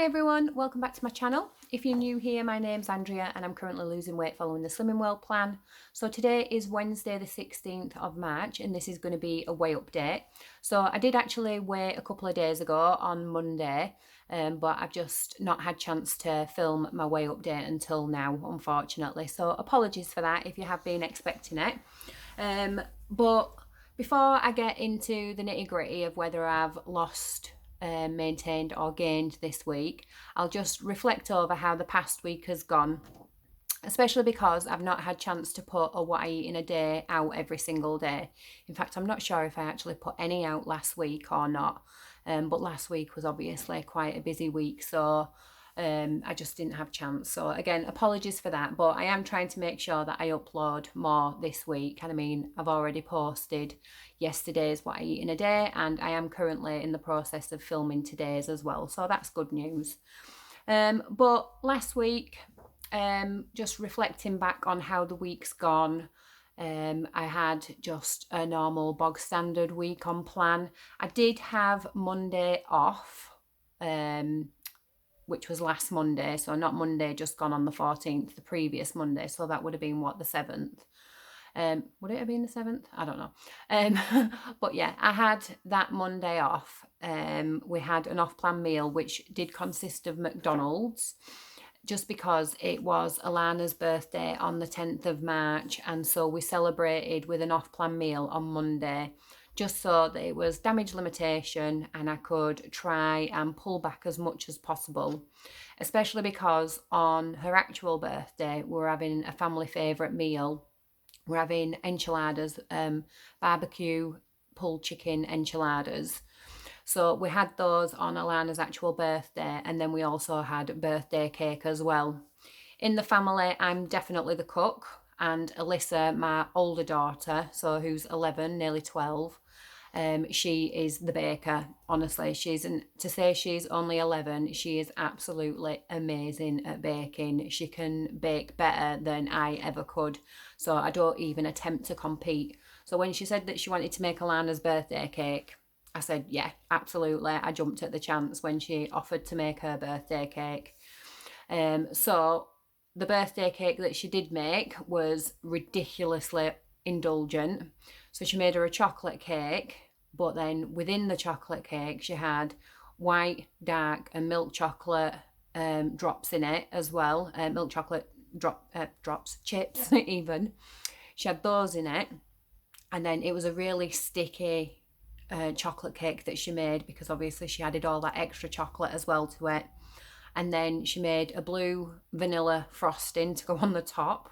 Hi everyone, welcome back to my channel. If you're new here, my name's Andrea and I'm currently losing weight following the Slimming World plan. So today is Wednesday the 16th of March and this is going to be a weigh update. So I did actually weigh a couple of days ago on Monday, but I've just not had chance to film my weigh update until now, unfortunately. So apologies for that if you have been expecting it. But before I get into the nitty gritty of whether I've lost, maintained or gained this week, I'll just reflect over how the past week has gone, especially because I've not had chance to put a what I eat in a day out every single day. In fact, I'm not sure if I actually put any out last week or not, but last week was obviously quite a busy week, so I just didn't have chance. So again, apologies for that, but I am trying to make sure that I upload more this week. And I mean, I've already posted yesterday's what I eat in a day, and I am currently in the process of filming today's as well, so that's good news. But last week, just reflecting back on how the week's gone, I had just a normal bog standard week on plan. I did have Monday off, which was last Monday, so not Monday just gone on the 14th, the previous Monday, so that would have been what, the 7th. Would it have been the 7th? I don't know. But yeah, I had that Monday off. We had an off-plan meal which did consist of McDonald's, just because it was Alana's birthday on the 10th of March, and so we celebrated with an off-plan meal on Monday, just so that it was damage limitation and I could try and pull back as much as possible, especially because on her actual birthday we're having a family favourite meal. We're having enchiladas, barbecue pulled chicken enchiladas. So we had those on Alana's actual birthday, and then we also had birthday cake as well. In the family, I'm definitely the cook, and Alyssa, my older daughter, so who's 11, nearly 12, she is the baker. Honestly, to say she's only 11, she is absolutely amazing at baking. She can bake better than I ever could, so I don't even attempt to compete. So when she said that she wanted to make Alana's birthday cake, I said, yeah, absolutely. I jumped at the chance when she offered to make her birthday cake. So the birthday cake that she did make was ridiculously indulgent. So she made her a chocolate cake, but then within the chocolate cake, she had white, dark, and milk chocolate drops in it as well. Milk chocolate drops, chips even. She had those in it. And then it was a really sticky chocolate cake that she made, because obviously she added all that extra chocolate as well to it. And then she made a blue vanilla frosting to go on the top,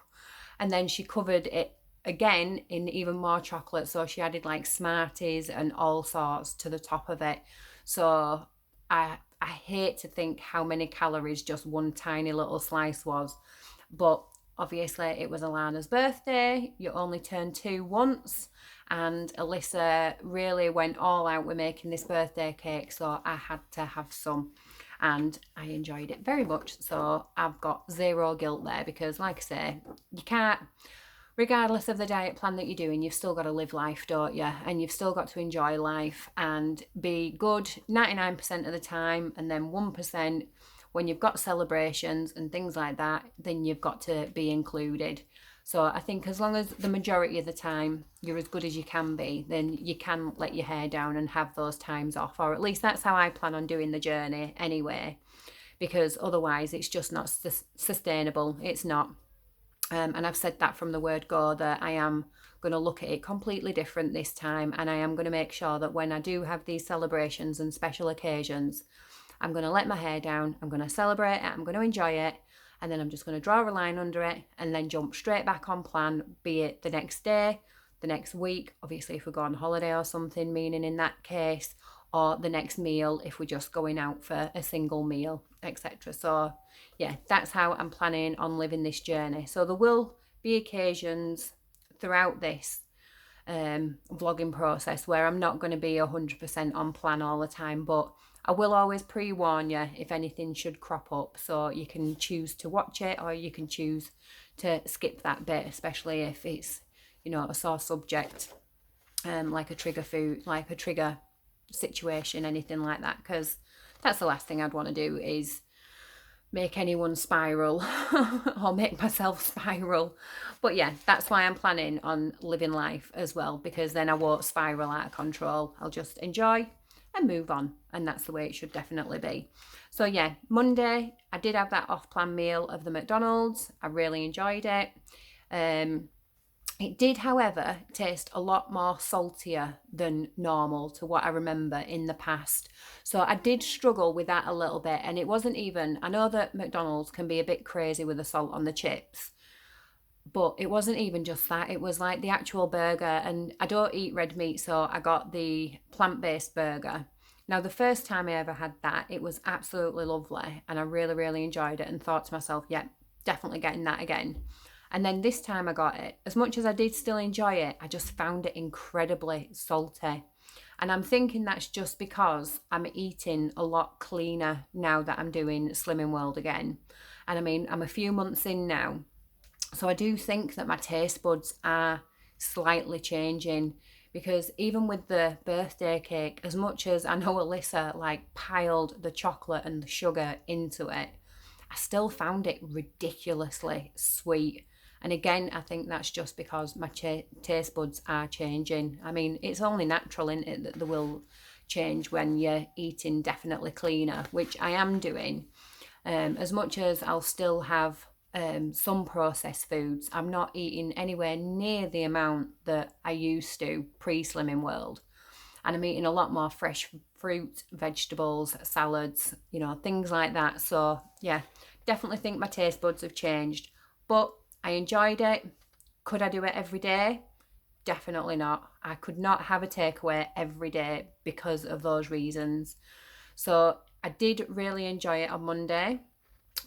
and then she covered it again in even more chocolate, so she added like Smarties and all sorts to the top of it. So I hate to think how many calories just one tiny little slice was, but obviously it was Alana's birthday. You only turn 2 once, and Alyssa really went all out with making this birthday cake, so I had to have some, and I enjoyed it very much. So I've got zero guilt there, because like I say, you can't, regardless of the diet plan that you're doing, you've still got to live life, don't you? And you've still got to enjoy life and be good 99% of the time, and then 1% when you've got celebrations and things like that, then you've got to be included. So I think as long as the majority of the time you're as good as you can be, then you can let your hair down and have those times off, or at least that's how I plan on doing the journey anyway, because otherwise it's just not sustainable. It's not. And I've said that from the word go, that I am going to look at it completely different this time, and I am going to make sure that when I do have these celebrations and special occasions, I'm going to let my hair down, I'm going to celebrate it, I'm going to enjoy it, and then I'm just going to draw a line under it and then jump straight back on plan, be it the next day, the next week, obviously if we go on holiday or something, meaning in that case, or the next meal if we're just going out for a single meal, etc. So yeah, that's how I'm planning on living this journey. So there will be occasions throughout this vlogging process where I'm not going to be 100% on plan all the time, but I will always pre-warn you if anything should crop up, so you can choose to watch it or you can choose to skip that bit, especially if it's, you know, a sore subject, like a trigger food, like a trigger situation, anything like that, because that's the last thing I'd want to do, is make anyone spiral or make myself spiral. But yeah, that's why I'm planning on living life as well, because then I won't spiral out of control. I'll just enjoy and move on, and that's the way it should definitely be. So yeah, Monday I did have that off-plan meal of the McDonald's. I really enjoyed it. It did, however, taste a lot more saltier than normal to what I remember in the past. So I did struggle with that a little bit. And it wasn't even, I know that McDonald's can be a bit crazy with the salt on the chips, but it wasn't even just that. It was like the actual burger. And I don't eat red meat, so I got the plant-based burger. Now, the first time I ever had that, it was absolutely lovely. And I really, really enjoyed it and thought to myself, yeah, definitely getting that again. And then this time I got it, as much as I did still enjoy it, I just found it incredibly salty. And I'm thinking that's just because I'm eating a lot cleaner now that I'm doing Slimming World again. And I mean, I'm a few months in now. So I do think that my taste buds are slightly changing, because even with the birthday cake, as much as I know Alyssa like piled the chocolate and the sugar into it, I still found it ridiculously sweet. And again, I think that's just because my taste buds are changing. I mean, it's only natural, isn't it, that they will change when you're eating definitely cleaner, which I am doing. As much as I'll still have some processed foods, I'm not eating anywhere near the amount that I used to pre-Slimming World. And I'm eating a lot more fresh fruit, vegetables, salads, things like that. So yeah, definitely think my taste buds have changed. But I enjoyed it. Could I do it every day? Definitely not. I could not have a takeaway every day because of those reasons. So I did really enjoy it on Monday.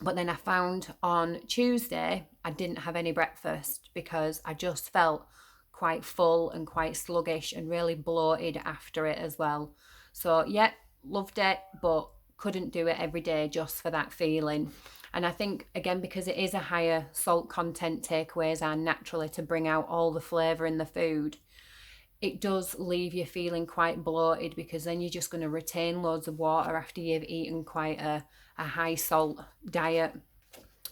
But then I found on Tuesday, I didn't have any breakfast because I just felt quite full and quite sluggish and really bloated after it as well. So yeah, loved it, but couldn't do it every day just for that feeling. And I think, again, because it is a higher salt content, takeaways are naturally to bring out all the flavour in the food. It does leave you feeling quite bloated, because then you're just going to retain loads of water after you've eaten quite a high salt diet,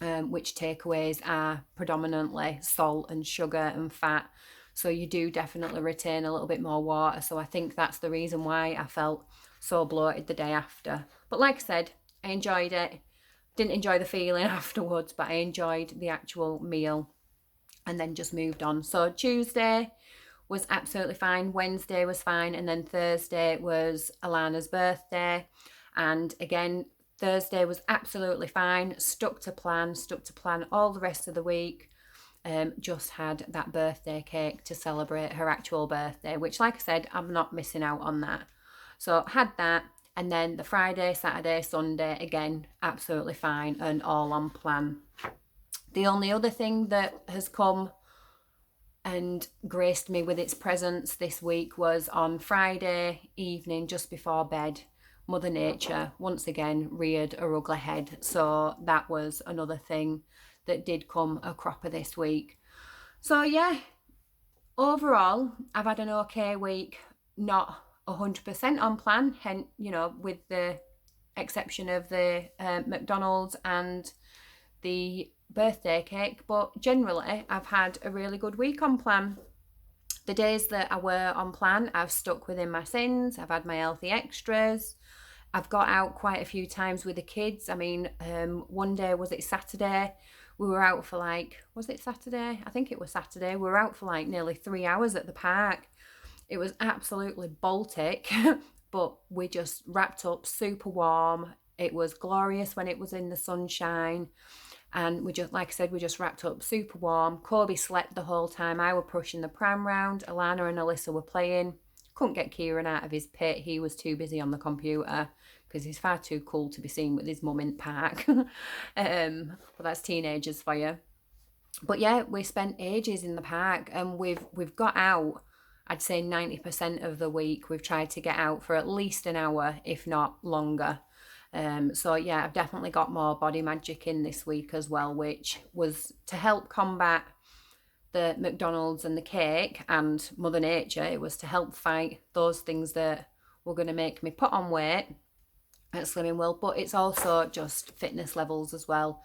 which takeaways are predominantly salt and sugar and fat. So you do definitely retain a little bit more water. So I think that's the reason why I felt so bloated the day after. But like I said, I enjoyed it. Didn't enjoy the feeling afterwards, but I enjoyed the actual meal and then just moved on. So Tuesday was absolutely fine. Wednesday was fine. And then Thursday was Alana's birthday. And again, Thursday was absolutely fine. Stuck to plan all the rest of the week. Just had that birthday cake to celebrate her actual birthday, which, like I said, I'm not missing out on that. So had that. And then the Friday, Saturday, Sunday, again, absolutely fine and all on plan. The only other thing that has come and graced me with its presence this week was on Friday evening, just before bed, Mother Nature once again reared her ugly head. So that was another thing that did come a cropper this week. So yeah, overall, I've had an okay week, not 100% on plan, hence, with the exception of the McDonald's and the birthday cake, but generally I've had a really good week on plan. The days that I were on plan, I've stuck within my sins. I've had my healthy extras. I've got out quite a few times with the kids. I mean, one day, was it Saturday? We were out for was it Saturday? I think it was Saturday. We were out for nearly 3 hours at the park. It was absolutely Baltic, but we just wrapped up super warm. It was glorious when it was in the sunshine. And we just, like I said, we just wrapped up super warm. Kobe slept the whole time. I were pushing the pram round. Alana and Alyssa were playing. Couldn't get Kieran out of his pit. He was too busy on the computer because he's far too cool to be seen with his mum in the park. But that's teenagers for you. But yeah, we spent ages in the park, and we've got out, I'd say 90% of the week. We've tried to get out for at least an hour, if not longer. So yeah, I've definitely got more body magic in this week as well, which was to help combat the McDonald's and the cake and Mother Nature. It was to help fight those things that were going to make me put on weight at Slimming World, but it's also just fitness levels as well.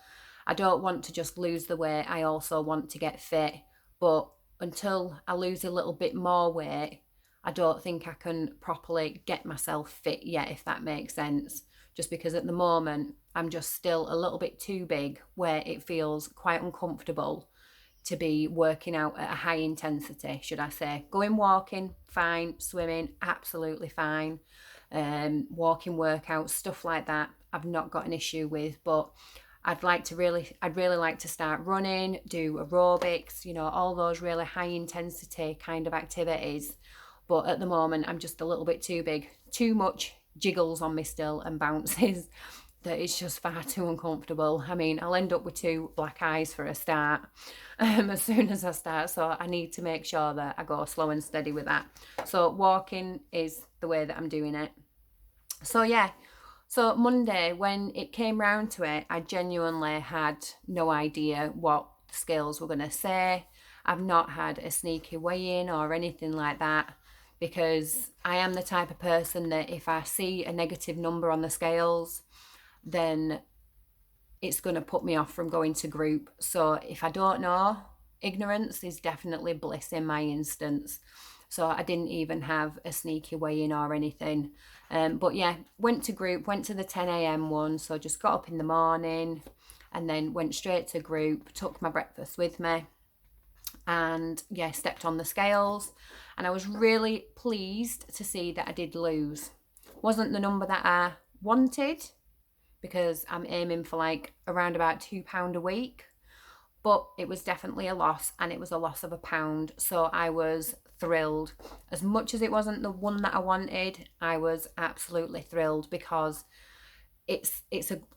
I don't want to just lose the weight, I also want to get fit, but until I lose a little bit more weight, I don't think I can properly get myself fit yet, if that makes sense. Just because at the moment I'm just still a little bit too big where it feels quite uncomfortable to be working out at a high intensity, should I say. Going walking, fine. Swimming, absolutely fine. Walking workouts, stuff like that, I've not got an issue with. But I'd really like to start running, do aerobics, all those really high intensity kind of activities. But at the moment, I'm just a little bit too big, too much jiggles on me still and bounces that it's just far too uncomfortable. I mean, I'll end up with 2 black eyes for a start as soon as I start. So I need to make sure that I go slow and steady with that. So walking is the way that I'm doing it. So yeah, so Monday, when it came round to it, I genuinely had no idea what the scales were going to say. I've not had a sneaky weigh-in or anything like that, because I am the type of person that if I see a negative number on the scales, then it's going to put me off from going to group. So if I don't know, ignorance is definitely bliss in my instance. So I didn't even have a sneaky weigh-in or anything. But yeah, went to group, went to the 10 a.m. one. So just got up in the morning and then went straight to group, took my breakfast with me, and yeah, stepped on the scales. And I was really pleased to see that I did lose. Wasn't the number that I wanted, because I'm aiming for like around about £2 a week, but it was definitely a loss, and it was a loss of £1. So I was thrilled. As much as it wasn't the one that I wanted, I was absolutely thrilled, because it's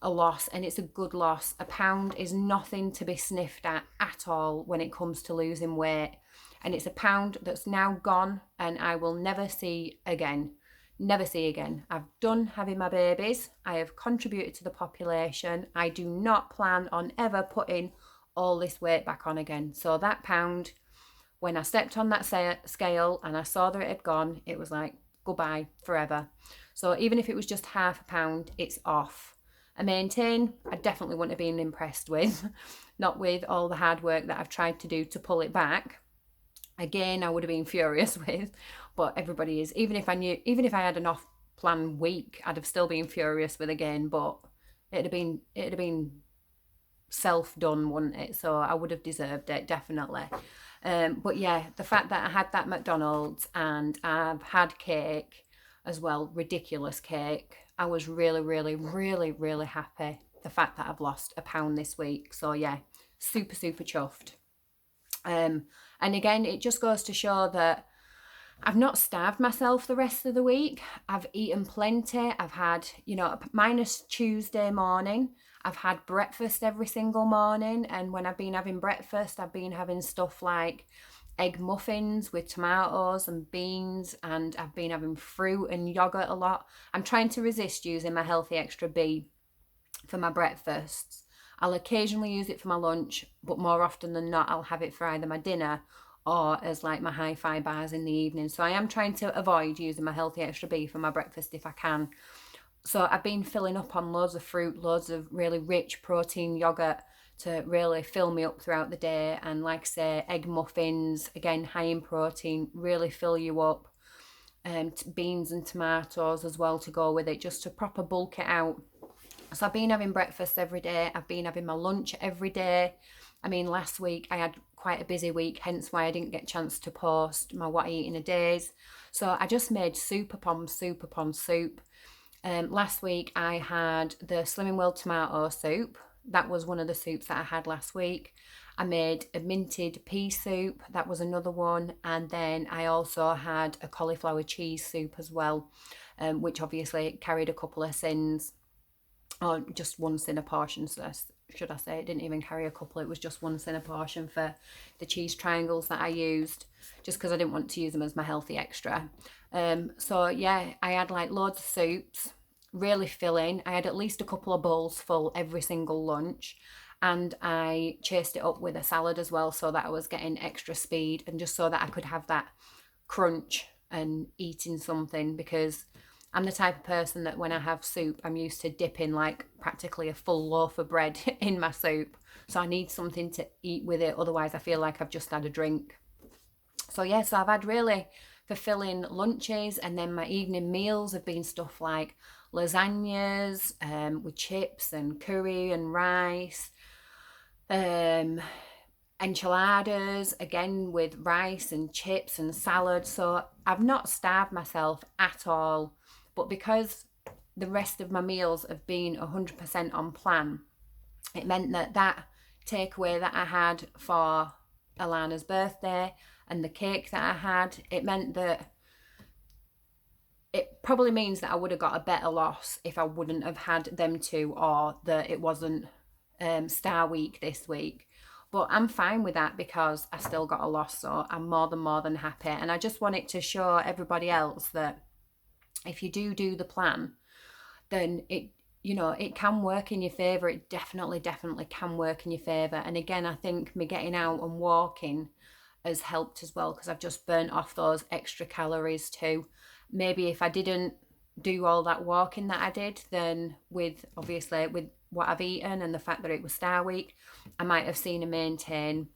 a loss, and it's a good loss. £1 is nothing to be sniffed at all when it comes to losing weight, and it's £1 that's now gone and I will never see again. Never see again. I've done having my babies. I have contributed to the population. I do not plan on ever putting all this weight back on again. So that £1, when I stepped on that scale and I saw that it had gone, it was like goodbye forever. So even if it was just £0.5, it's off. A maintain, I definitely wouldn't have been impressed with, not with all the hard work that I've tried to do to pull it back. Again, I would have been furious with, but everybody is. Even if I had an off-plan week, I'd have still been furious with again. But it'd have been self-done, wouldn't it? So I would have deserved it, definitely. But yeah, the fact that I had that McDonald's and I've had cake as well, ridiculous cake. I was really, really, really, really happy. The fact that I've lost £1 this week. So yeah, super, super chuffed. And again, it just goes to show that I've not starved myself the rest of the week. I've eaten plenty. I've had, minus Tuesday morning, I've had breakfast every single morning. And when I've been having breakfast, I've been having stuff like egg muffins with tomatoes and beans, and I've been having fruit and yogurt a lot. I'm trying to resist using my Healthy Extra B for my breakfasts. I'll occasionally use it for my lunch, but more often than not, I'll have it for either my dinner or as like my hi-fi bars in the evening. So I am trying to avoid using my Healthy Extra B for my breakfast if I can. So I've been filling up on loads of fruit, loads of really rich protein yogurt to really fill me up throughout the day. And like I say, egg muffins, again, high in protein, really fill you up. Beans and tomatoes as well to go with it, just to proper bulk it out. So I've been having breakfast every day. I've been having my lunch every day. I mean, last week I had quite a busy week, hence why I didn't get a chance to post my what I eat in a days. So I just made soup upon soup upon soup. Last week I had the Slimming World tomato soup. That was one of the soups that I had last week. I made a minted pea soup. That was another one. And then I also had a cauliflower cheese soup as well, which obviously carried a couple of sins. Or just one sin a portion, so should I say. It didn't even carry a couple, it was just one sin a portion for the cheese triangles that I used, just because I didn't want to use them as my Healthy Extra. So yeah, I had like loads of soups, really filling. I had at least a couple of bowls full every single lunch, and I chased it up with a salad as well, so that I was getting extra speed, and just so that I could have that crunch and eating something, because I'm the type of person that when I have soup, I'm used to dipping like practically a full loaf of bread in my soup. So I need something to eat with it. Otherwise, I feel like I've just had a drink. So yeah, so I've had really fulfilling lunches, and then my evening meals have been stuff like lasagnas with chips and curry and rice, um, enchiladas again with rice and chips and salad. So I've not starved myself at all, but because the rest of my meals have been 100% on plan, it meant that that takeaway that I had for Alana's birthday and the cake that I had, it meant that it probably means that I would have got a better loss if I wouldn't have had them two, or that it wasn't Star Week this week. But I'm fine with that because I still got a loss, so I'm more than happy. And I just want it to show everybody else that if you do the plan, then it can work in your favour. It definitely can work in your favour. And again, I think me getting out and walking has helped as well, because I've just burnt off those extra calories too. Maybe if I didn't do all that walking that I did, then with what I've eaten and the fact that it was Star Week, I might have seen a maintain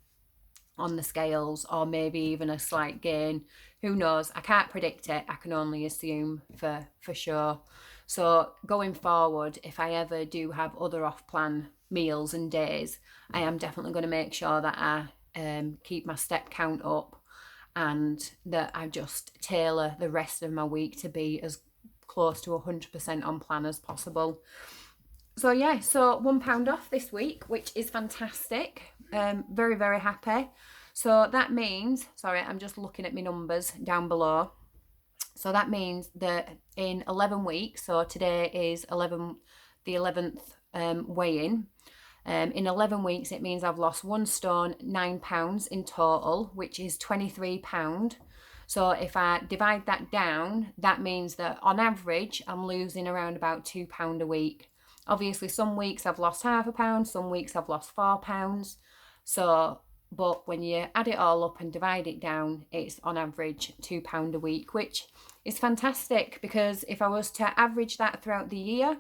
on the scales, or maybe even a slight gain. Who knows? I can't predict it. I can only assume for sure. So going forward, if I ever do have other off-plan meals and days, I am definitely going to make sure that I keep my step count up, and that I just tailor the rest of my week to be as close to 100% on plan as possible. So yeah, so £1 off this week, which is fantastic. Very, very happy. So that means, sorry, I'm just looking at my numbers down below. So that means that in 11 weeks, so today is the 11th weigh-in. In 11 weeks, it means I've lost 1 stone, £9 in total, which is £23. So if I divide that down, that means that on average, I'm losing around about £2 a week. Obviously, some weeks I've lost £0.5, some weeks I've lost £4. So, but when you add it all up and divide it down, it's on average £2 a week, which is fantastic, because if I was to average that throughout the year,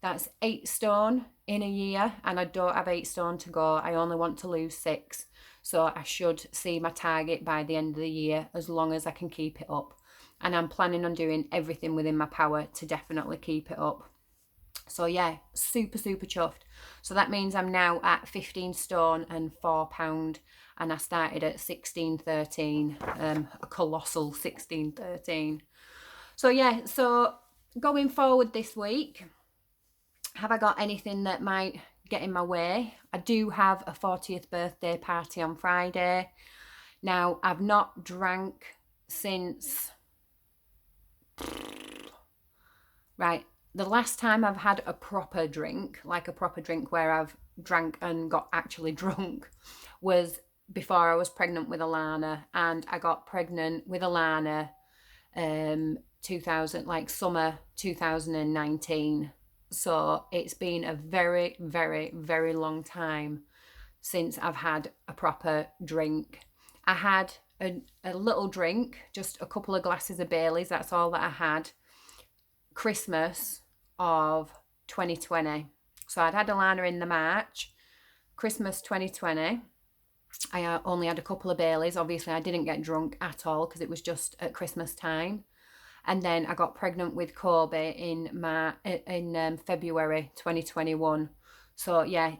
that's 8 stone in a year, and I don't have 8 stone to go. I only want to lose 6. So I should see my target by the end of the year, as long as I can keep it up. And I'm planning on doing everything within my power to definitely keep it up. So yeah, super chuffed. So that means I'm now at 15 stone and £4, and I started at 16.13, a colossal 16.13. So yeah, so going forward this week, have I got anything that might get in my way? I do have a 40th birthday party on Friday. Now, I've not drank since... Right, the last time I've had a proper drink, like a proper drink where I've drank and got actually drunk, was before I was pregnant with Alana. And I got pregnant with Alana summer 2019. So it's been a very, very, very long time since I've had a proper drink. I had a little drink, just a couple of glasses of Baileys, that's all that I had, Christmas of 2020. So I'd had Alana in the March. Christmas 2020, I only had a couple of Baileys. Obviously, I didn't get drunk at all because it was just at Christmas time. And then I got pregnant with Kobe in February 2021. So yeah,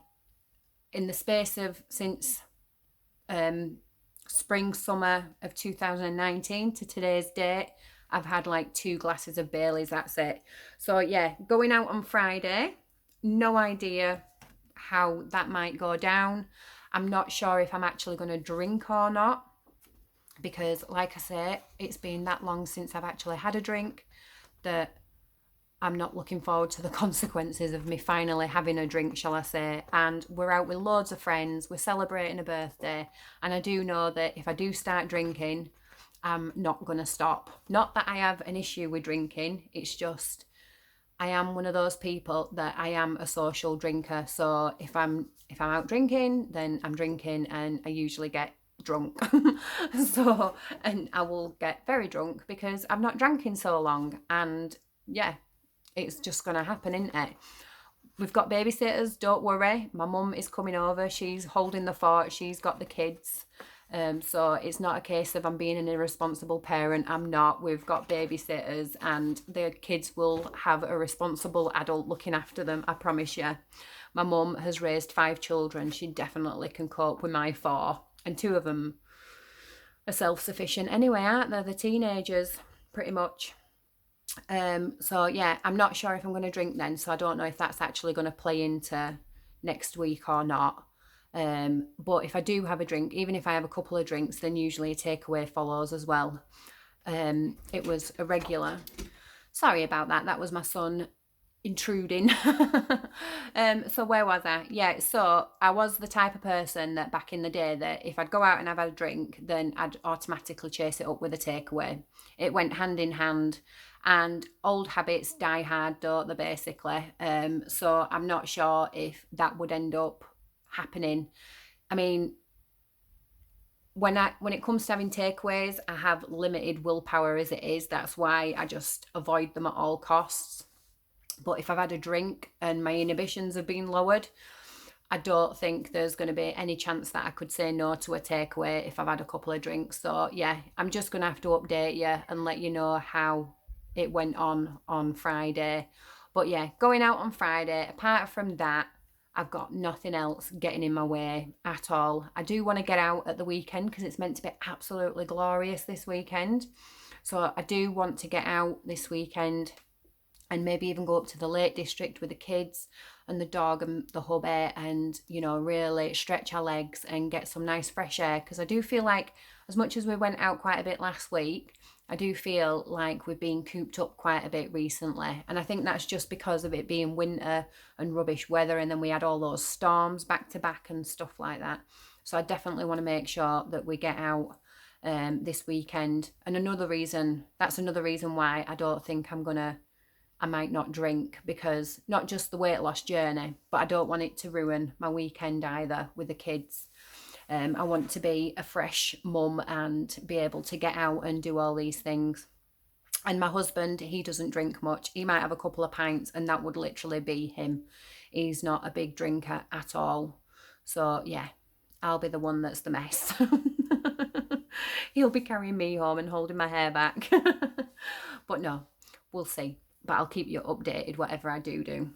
in the space of since spring, summer of 2019 to today's date, I've had like 2 glasses of Baileys, that's it. So yeah, going out on Friday, no idea how that might go down. I'm not sure if I'm actually going to drink or not, because like I say, it's been that long since I've actually had a drink that I'm not looking forward to the consequences of me finally having a drink, shall I say. And we're out with loads of friends, we're celebrating a birthday, and I do know that if I do start drinking, I'm not going to stop. Not that I have an issue with drinking, it's just I am one of those people that I am a social drinker. So if I'm out drinking, then I'm drinking, and I usually get drunk. And I will get very drunk because I've not drank in so long, and yeah, it's just going to happen, isn't it? We've got babysitters, don't worry. My mum is coming over. She's holding the fort. She's got the kids. So it's not a case of I'm being an irresponsible parent. I'm not. We've got babysitters and the kids will have a responsible adult looking after them, I promise you. My mum has raised 5 children. She definitely can cope with my 4. And 2 of them are self-sufficient anyway, aren't they? The teenagers, pretty much. So yeah, I'm not sure if I'm going to drink then, so I don't know if that's actually going to play into next week or not. But if I do have a drink, even if I have a couple of drinks, then usually a takeaway follows as well. It was a regular. Sorry about that. That was my son intruding. So where was I? Yeah, so I was the type of person that back in the day that if I'd go out and have a drink, then I'd automatically chase it up with a takeaway. It went hand in hand, and old habits die hard, don't they, basically. So I'm not sure if that would end up happening. I mean, when it comes to having takeaways, I have limited willpower as it is. That's why I just avoid them at all costs. But if I've had a drink and my inhibitions have been lowered, I don't think there's going to be any chance that I could say no to a takeaway if I've had a couple of drinks. So yeah, I'm just going to have to update you and let you know how it went on Friday. But yeah, going out on Friday, apart from that, I've got nothing else getting in my way at all. I do want to get out at the weekend because it's meant to be absolutely glorious this weekend. So I do want to get out this weekend and maybe even go up to the Lake District with the kids and the dog and the hubby and, you know, really stretch our legs and get some nice fresh air. Because I do feel like as much as we went out quite a bit last week, I do feel like we've been cooped up quite a bit recently. And I think that's just because of it being winter and rubbish weather. And then we had all those storms back to back and stuff like that. So I definitely want to make sure that we get out this weekend. And that's another reason why I don't think I might not drink, because not just the weight loss journey, but I don't want it to ruin my weekend either with the kids. I want to be a fresh mum and be able to get out and do all these things. And my husband, he doesn't drink much. He might have a couple of pints and that would literally be him. He's not a big drinker at all. So yeah, I'll be the one that's the mess. He'll be carrying me home and holding my hair back. But no, we'll see. But I'll keep you updated whatever I do.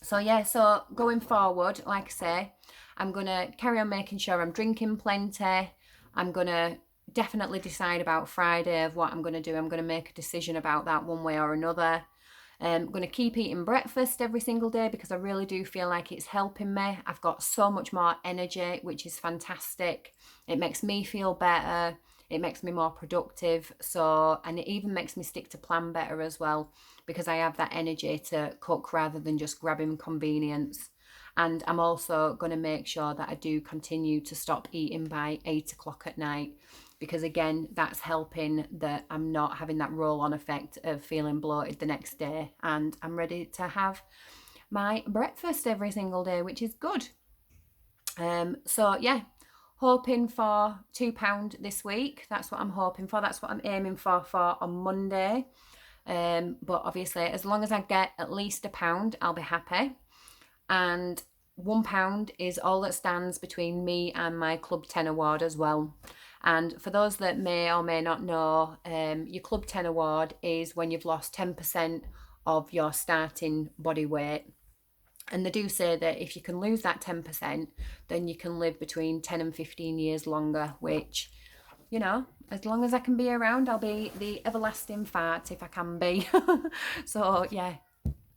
So yeah, so going forward, like I say, I'm going to carry on making sure I'm drinking plenty. I'm going to definitely decide about Friday of what I'm going to do. I'm going to make a decision about that one way or another. I'm going to keep eating breakfast every single day because I really do feel like it's helping me. I've got so much more energy, which is fantastic. It makes me feel better. It makes me more productive. And it even makes me stick to plan better as well, because I have that energy to cook rather than just grabbing convenience. And I'm also going to make sure that I do continue to stop eating by 8 o'clock at night, because again, that's helping that I'm not having that roll-on effect of feeling bloated the next day, and I'm ready to have my breakfast every single day, which is good. So yeah, hoping for £2 this week. That's what I'm hoping for. That's what I'm aiming for on Monday. But obviously, as long as I get at least £1, I'll be happy. And £1 is all that stands between me and my Club 10 award as well. And for those that may or may not know, your Club 10 award is when you've lost 10% of your starting body weight. And they do say that if you can lose that 10%, then you can live between 10 and 15 years longer, which, you know, as long as I can be around, I'll be the everlasting fart if I can be. So yeah,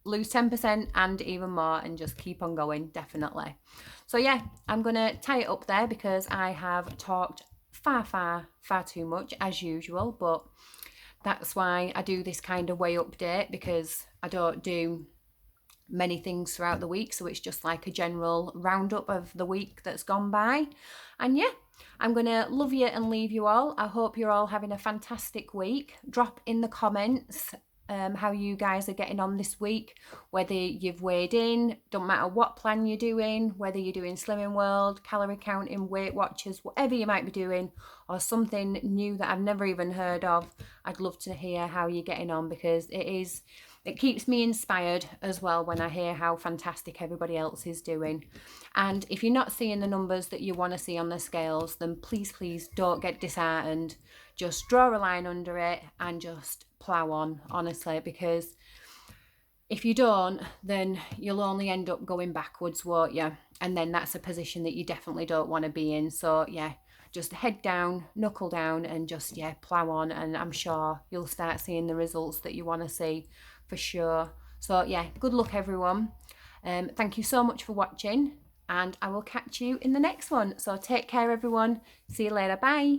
lose 10% and even more and just keep on going, definitely. So yeah, I'm going to tie it up there because I have talked far too much as usual, but that's why I do this kind of weigh update, because I don't do many things throughout the week, so it's just like a general roundup of the week that's gone by. And yeah, I'm gonna love you and leave you all. I hope you're all having a fantastic week. Drop in the comments how you guys are getting on this week, whether you've weighed in, don't matter what plan you're doing, whether you're doing Slimming World, calorie counting, Weight Watchers, whatever you might be doing, or something new that I've never even heard of. I'd love to hear how you're getting on, because it keeps me inspired as well when I hear how fantastic everybody else is doing. And if you're not seeing the numbers that you want to see on the scales, then please don't get disheartened. Just draw a line under it and just plow on, honestly, because if you don't, then you'll only end up going backwards, won't you? And then that's a position that you definitely don't want to be in. So yeah, just head down, knuckle down, and just, yeah, plow on, and I'm sure you'll start seeing the results that you want to see for sure. So yeah, good luck everyone. Thank you so much for watching, and I will catch you in the next one. So take care everyone. See you later. Bye.